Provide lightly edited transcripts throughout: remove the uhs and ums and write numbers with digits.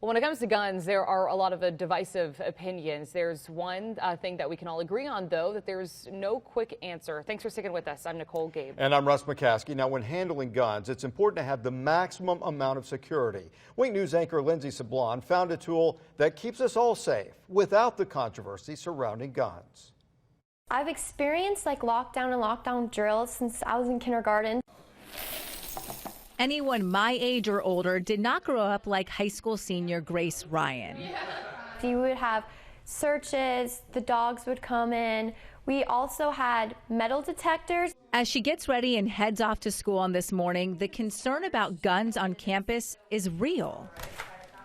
Well, when it comes to guns, there are a lot of divisive opinions. There's one thing that we can all agree on, though, that there's no quick answer. Thanks for sticking with us. I'm Nicole Gabe. And I'm Russ McCaskey. Now, when handling guns, it's important to have the maximum amount of security. Wink News anchor Lindsay Sablon found a tool that keeps us all safe without the controversy surrounding guns. I've experienced lockdown and lockdown drills since I was in kindergarten. Anyone my age or older did not grow up like high school senior Grace Ryan. You would have searches, the dogs would come in. We also had metal detectors. As she gets ready and heads off to school on this morning, the concern about guns on campus is real.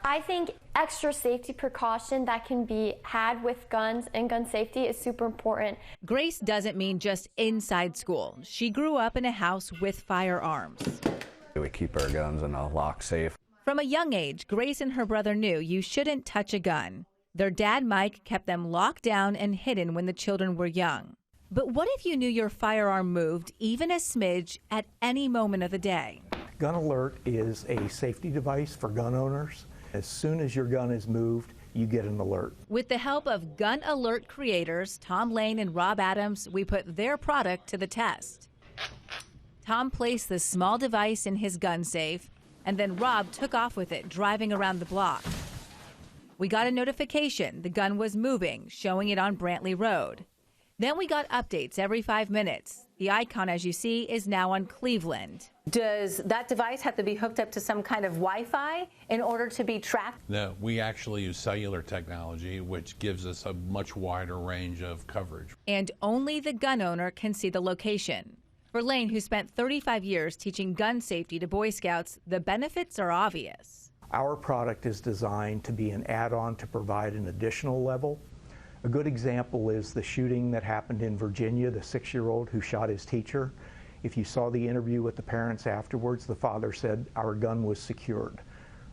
I think extra safety precaution that can be had with guns and gun safety is super important. Grace doesn't mean just inside school. She grew up in a house with firearms. We keep our guns in a lock safe. From a young age, Grace and her brother knew you shouldn't touch a gun. Their dad, Mike, kept them locked down and hidden when the children were young. But what if you knew your firearm moved even a smidge at any moment of the day? GunAlert is a safety device for gun owners. As soon as your gun is moved, you get an alert. With the help of GunAlert creators Tom Lane and Rob Adams, we put their product to the test. Tom placed the small device in his gun safe, and then Rob took off with it, driving around the block. We got a notification the gun was moving, showing it on Brantley Road. Then we got updates every 5 minutes. The icon, as you see, is now on Cleveland. Does that device have to be hooked up to some kind of Wi-Fi in order to be tracked? No, we actually use cellular technology, which gives us a much wider range of coverage. And only the gun owner can see the location. For Lane, who spent 35 years teaching gun safety to Boy Scouts, the benefits are obvious. Our product is designed to be an add-on to provide an additional level. A good example is the shooting that happened in Virginia, the 6-year-old who shot his teacher. If you saw the interview with the parents afterwards, the father said our gun was secured.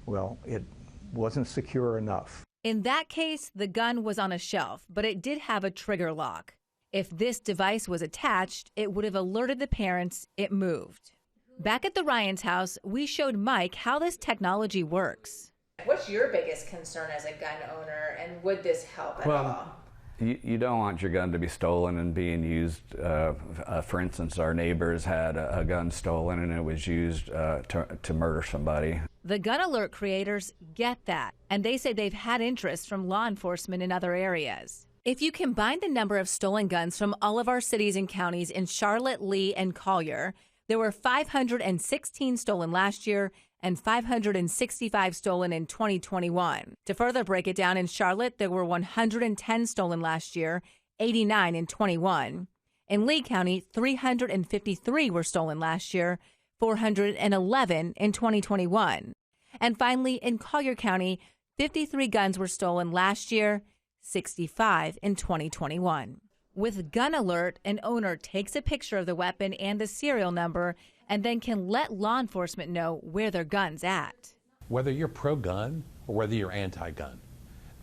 Well, it wasn't secure enough. In that case, the gun was on a shelf, but it did have a trigger lock. If this device was attached, it would have alerted the parents it moved. Back at the Ryans' house, we showed Mike how this technology works. What's your biggest concern as a gun owner, and would this help at all? You don't want your gun to be stolen and being used. For instance, our neighbors had a gun stolen and it was used to murder somebody. The GunAlert creators get that, and they say they've had interest from law enforcement in other areas. If you combine the number of stolen guns from all of our cities and counties in Charlotte, Lee, and Collier, there were 516 stolen last year and 565 stolen in 2021. To further break it down, in Charlotte, there were 110 stolen last year, 89 in 21. In Lee County, 353 were stolen last year, 411 in 2021. And finally, in Collier County, 53 guns were stolen last year, 65 in 2021. With GunAlert, an owner takes a picture of the weapon and the serial number and then can let law enforcement know where their gun's at. Whether you're pro-gun or whether you're anti-gun,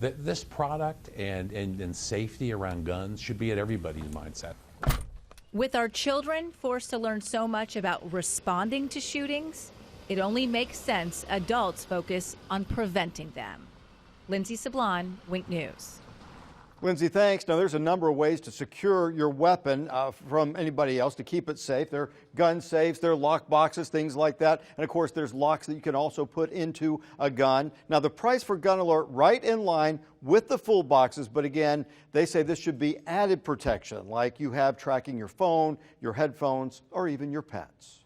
this product and safety around guns should be at everybody's mindset. With our children forced to learn so much about responding to shootings, it only makes sense adults focus on preventing them. Lindsay Sablon, Wink News. Lindsay, thanks. Now, there's a number of ways to secure your weapon from anybody else to keep it safe. There are gun safes, there are lock boxes, things like that. And of course, there's locks that you can also put into a gun. Now, the price for GunAlert right in line with the full boxes. But again, they say this should be added protection, like you have tracking your phone, your headphones, or even your pets.